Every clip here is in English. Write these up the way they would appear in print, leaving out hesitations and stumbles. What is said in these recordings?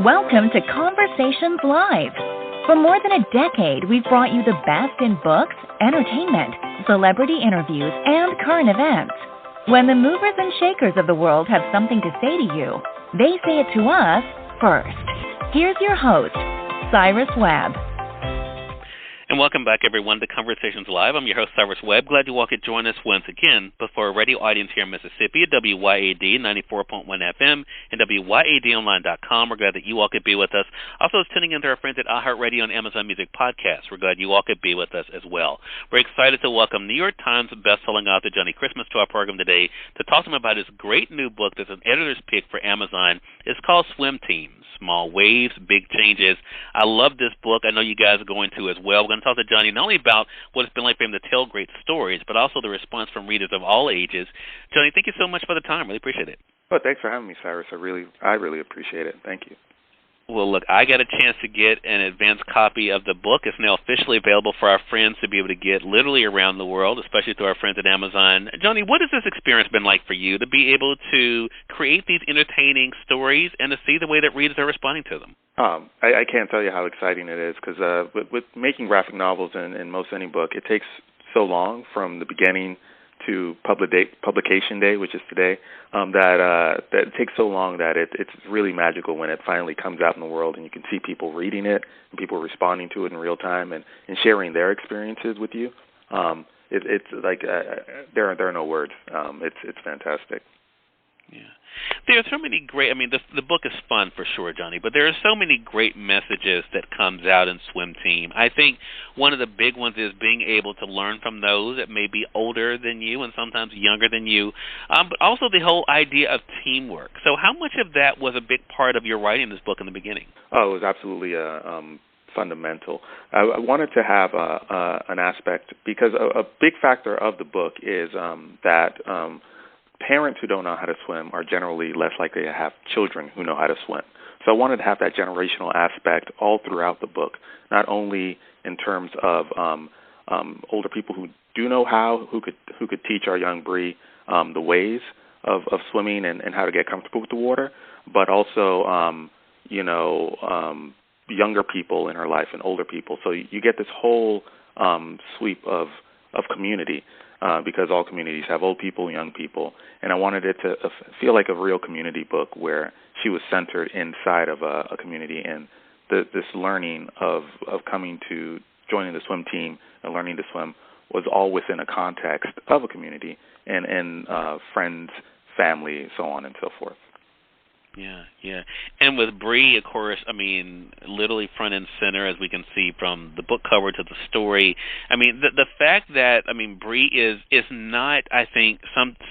Welcome to Conversations Live. For more than a decade, we've brought you the best in books, entertainment, celebrity interviews, and current events. When the movers and shakers of the world have something to say to you, they say it to us first. Here's your host, Cyrus Webb. And welcome back, everyone, to Conversations Live. I'm your host, Cyrus Webb. Glad you all could join us once again. But for a radio audience here in Mississippi at WYAD 94.1 FM and WYADonline.com, we're glad that you all could be with us. Also, tuning in to our friends at iHeartRadio and Amazon Music Podcasts. We're glad you all could be with us as well. We're excited to welcome New York Times Bestselling author Johnnie Christmas to our program today to talk to him about his great new book that's an editor's pick for Amazon. It's called Swim Team, Small Waves, Big Changes. I love this book. I know you guys are going to as well. We're going to talk to Johnnie not only about what it's been like for him to tell great stories, but also the response from readers of all ages. Johnnie, thank you so much for the time. Really appreciate it. Well, thanks for having me, Cyrus. I really appreciate it. Thank you. Well, look, I got a chance to get an advanced copy of the book. It's now officially available for our friends to be able to get literally around the world, especially through our friends at Amazon. Johnnie, what has this experience been like for you to be able to create these entertaining stories and to see the way that readers are responding to them? I can't tell you how exciting it is because with making graphic novels in most any book, it takes so long from the beginning to publication day, which is today, that it takes so long that it's really magical when it finally comes out in the world and you can see people reading it and people responding to it in real time and sharing their experiences with you. It's like there are no words. It's fantastic. Yeah. There are so many great, the book is fun for sure, Johnnie, but there are so many great messages that comes out in Swim Team. I think one of the big ones is being able to learn from those that may be older than you and sometimes younger than you, but also the whole idea of teamwork. So how much of that was a big part of your writing this book in the beginning? Oh, it was absolutely fundamental. I wanted to have an aspect because a big factor of the book is that parents who don't know how to swim are generally less likely to have children who know how to swim. So I wanted to have that generational aspect all throughout the book, not only in terms of older people who do know how, who could teach our young Bree the ways of swimming and how to get comfortable with the water, but also younger people in her life and older people. So you get this whole sweep of community. Because all communities have old people, young people, and I wanted it to feel like a real community book where she was centered inside of a community, and this learning of coming to joining the swim team and learning to swim was all within a context of a community and friends, family, so on and so forth. Yeah. And with Bree, of course, literally front and center, as we can see from the book cover to the story. The fact that, Bree is not, I think,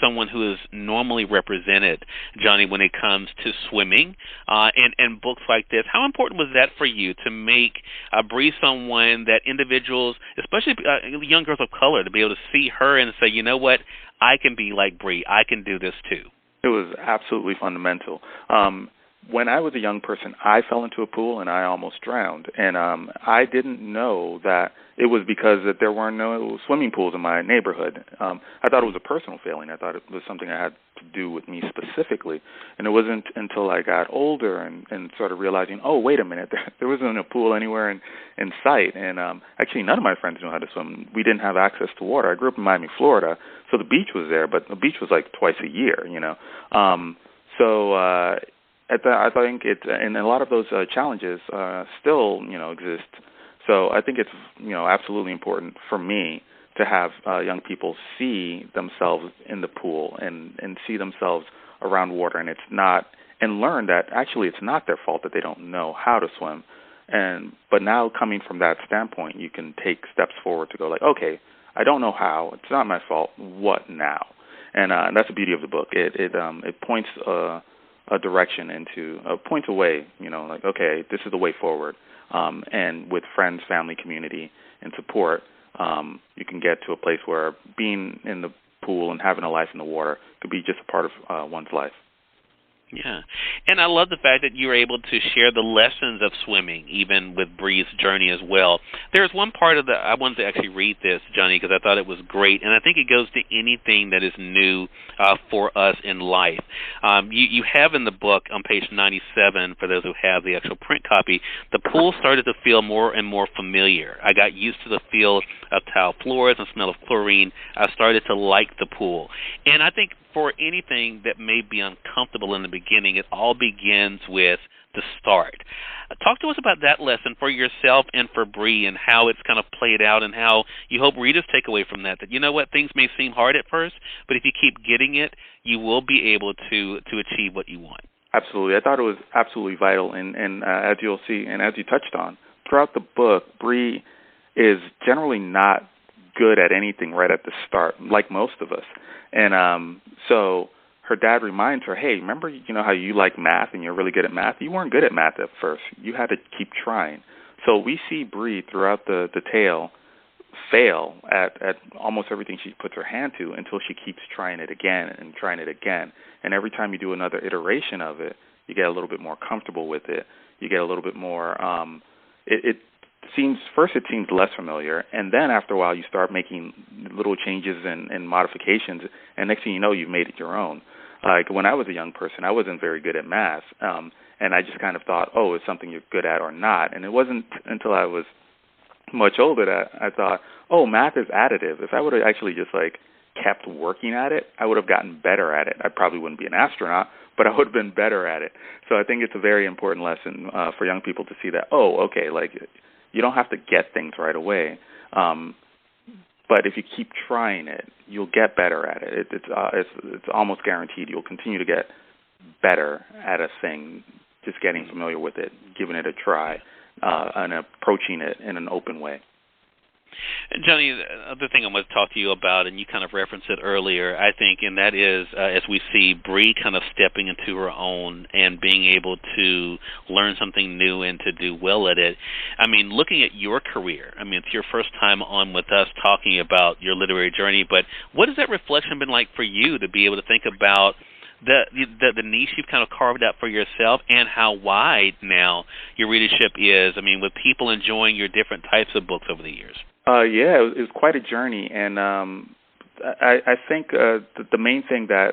someone who is normally represented, Johnnie, when it comes to swimming and books like this. How important was that for you to make Bree someone that individuals, especially young girls of color, to be able to see her and say, you know what, I can be like Bree. I can do this too. It was absolutely fundamental. When I was a young person, I fell into a pool and I almost drowned. And I didn't know that it was because that there weren't no swimming pools in my neighborhood. I thought it was a personal failing. I thought it was something I had to do with me specifically. And it wasn't until I got older and started realizing, oh, wait a minute, there wasn't a pool anywhere in sight. And actually, none of my friends knew how to swim. We didn't have access to water. I grew up in Miami, Florida, so the beach was there, but the beach was like twice a year, I think it's, and a lot of those challenges still, exist. So I think it's, absolutely important for me to have young people see themselves in the pool and see themselves around water, and learn that actually it's not their fault that they don't know how to swim. But now coming from that standpoint, you can take steps forward to go like, okay, I don't know how. It's not my fault. What now? And that's the beauty of the book. It points a direction points a way, like, okay, this is the way forward. And with friends, family, community, and support, you can get to a place where being in the pool and having a life in the water could be just a part of one's life. Yeah, and I love the fact that you were able to share the lessons of swimming, even with Bree's journey as well. There's one part of I wanted to actually read this, Johnny, because I thought it was great, and I think it goes to anything that is new for us in life. You have in the book on page 97, for those who have the actual print copy, the pool started to feel more and more familiar. I got used to the feel of tile floors and smell of chlorine. I started to like the pool, and I think for anything that may be uncomfortable in the beginning, it all begins with the start. Talk to us about that lesson for yourself and for Bree, and how it's kind of played out, and how you hope readers take away from that you know what, things may seem hard at first, but if you keep getting it, you will be able to achieve what you want. Absolutely. I thought it was absolutely vital, and as you'll see, and as you touched on, throughout the book, Bree is generally not good at anything right at the start, like most of us. And so her dad reminds her, hey, remember, how you like math and you're really good at math? You weren't good at math at first. You had to keep trying. So we see Bree throughout the tale fail at almost everything she puts her hand to, until she keeps trying it again and trying it again. And every time you do another iteration of it, you get a little bit more comfortable with it. You get a little bit more, it seems less familiar, and then after a while you start making little changes and modifications, and next thing you know, you've made it your own. Like when I was a young person, I wasn't very good at math, and I just kind of thought, oh, it's something you're good at or not. And it wasn't until I was much older that I thought, oh, math is additive. If I would have actually just kept working at it, I would have gotten better at it. I probably wouldn't be an astronaut, but I would have been better at it. So I think it's a very important lesson for young people to see that, oh, okay, you don't have to get things right away, but if you keep trying it, you'll get better at it. It's almost guaranteed you'll continue to get better at a thing, just getting familiar with it, giving it a try, and approaching it in an open way. Johnny, the other thing I want to talk to you about, and you kind of referenced it earlier, I think, and that is as we see Bree kind of stepping into her own and being able to learn something new and to do well at it. I mean, looking at your career, I mean, it's your first time on with us talking about your literary journey, but what has that reflection been like for you to be able to think about the niche you've kind of carved out for yourself, and how wide now your readership is, I mean, with people enjoying your different types of books over the years? Yeah, it was quite a journey, and I think the main thing that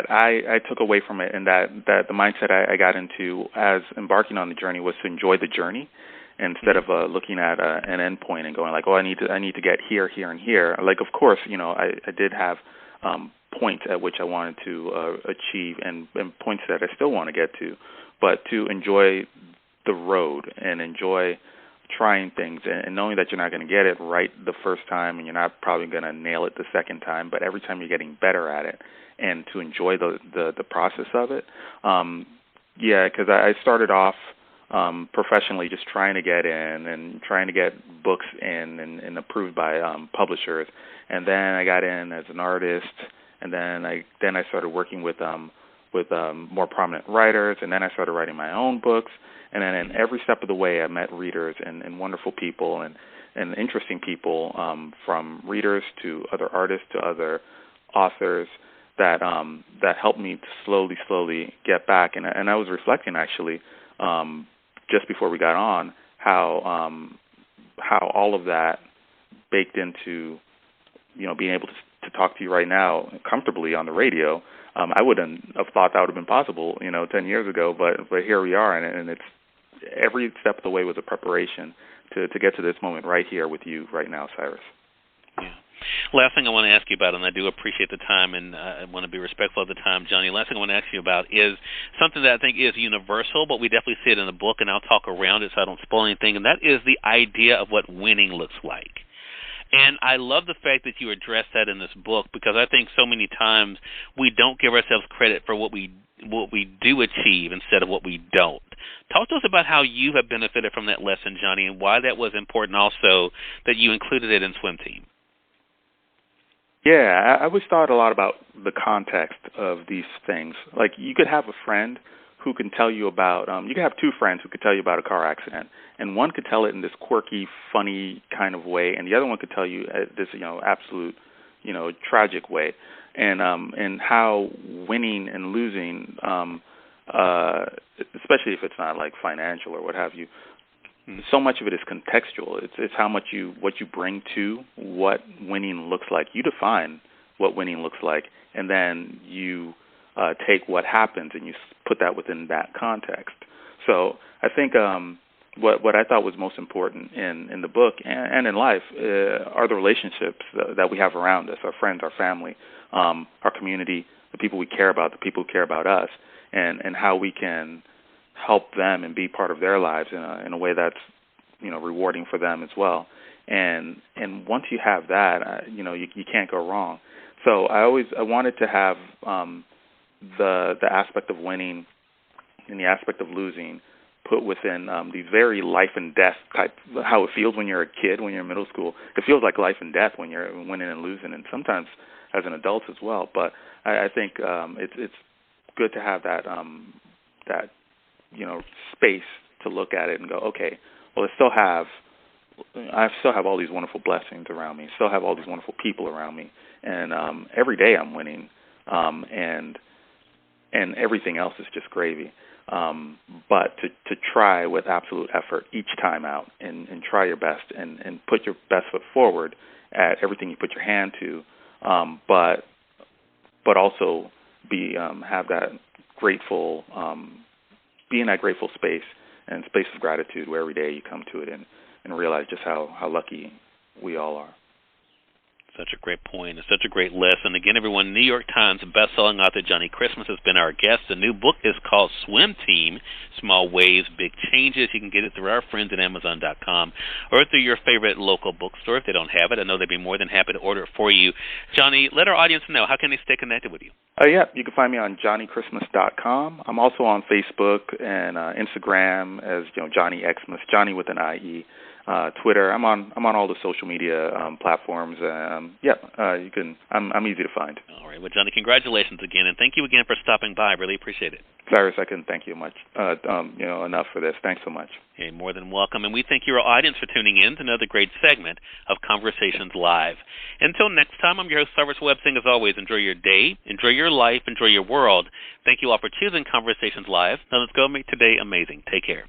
I took away from it, and that the mindset I got into as embarking on the journey, was to enjoy the journey instead of looking at an end point and going oh, I need to get here, here, and here. Of course, I did have points at which I wanted to achieve, and points that I still want to get to, but to enjoy the road and enjoy trying things and knowing that you're not going to get it right the first time, and you're not probably going to nail it the second time, but every time you're getting better at it, and to enjoy the process of it. Yeah, because I started off professionally just trying to get in and trying to get books in and approved by publishers, and then I got in as an artist, and then I started working with more prominent writers, and then I started writing my own books. And then in every step of the way, I met readers and wonderful people and interesting people, from readers to other artists to other authors, that helped me to slowly get back. And I was reflecting, actually, just before we got on, how all of that baked into being able to talk to you right now comfortably on the radio. I wouldn't have thought that would have been possible 10 years ago, but here we are, and it's every step of the way was a preparation to get to this moment right here with you right now, Cyrus. Yeah. Last thing I want to ask you about, and I do appreciate the time, and I want to be respectful of the time, Johnny. Last thing I want to ask you about is something that I think is universal, but we definitely see it in the book, and I'll talk around it so I don't spoil anything, and that is the idea of what winning looks like. And I love the fact that you address that in this book, because I think so many times we don't give ourselves credit for what we do achieve instead of what we don't. Talk to us about how you have benefited from that lesson, Johnny, and why that was important also that you included it in Swim Team. Yeah, I always thought a lot about the context of these things. Like, you could have a friend who can tell you about, you could have two friends who could tell you about a car accident, and one could tell it in this quirky, funny kind of way, and the other one could tell you this, absolute, tragic way. and how winning and losing, especially if it's not like financial or what have you, so much of it is contextual. It's how much what you bring to what winning looks like. You define what winning looks like, and then you take what happens and you put that within that context. So I think what I thought was most important in the book and in life are the relationships that we have around us, our friends, our family, our community, the people we care about, the people who care about us, and how we can help them and be part of their lives in a way that's, rewarding for them as well. And once you have that, you can't go wrong. So I wanted to have the aspect of winning and the aspect of losing put within these very life and death type, how it feels when you're a kid, when you're in middle school. It feels like life and death when you're winning and losing, and sometimes as an adult as well. But I think it's good to have that space to look at it and go, okay, well, I still have all these wonderful blessings around me, still have all these wonderful people around me, and every day I'm winning, and everything else is just gravy. But to try with absolute effort each time out and try your best and put your best foot forward at everything you put your hand to, but also have that grateful, be in that grateful space and space of gratitude where every day you come to it and realize just how lucky we all are. Such a great point. It's such a great list. And again, everyone, New York Times bestselling author Johnnie Christmas has been our guest. The new book is called Swim Team, Small Waves, Big Changes. You can get it through our friends at Amazon.com or through your favorite local bookstore if they don't have it. I know they'd be more than happy to order it for you. Johnnie, let our audience know, how can they stay connected with you? Yeah, you can find me on JohnnieChristmas.com. I'm also on Facebook and Instagram as Johnny Xmas, Johnny with an IE. Twitter. I'm on all the social media platforms. You can. I'm easy to find. All right. Well, Johnnie, congratulations again, and thank you again for stopping by. I really appreciate it. Cyrus, I couldn't thank you much. Enough for this. Thanks so much. Okay, more than welcome, and we thank your audience for tuning in to another great segment of Conversations Live. Until next time, I'm your host, Cyrus Webb, saying as always, enjoy your day, enjoy your life, enjoy your world. Thank you all for choosing Conversations Live. Now let's go make today amazing. Take care.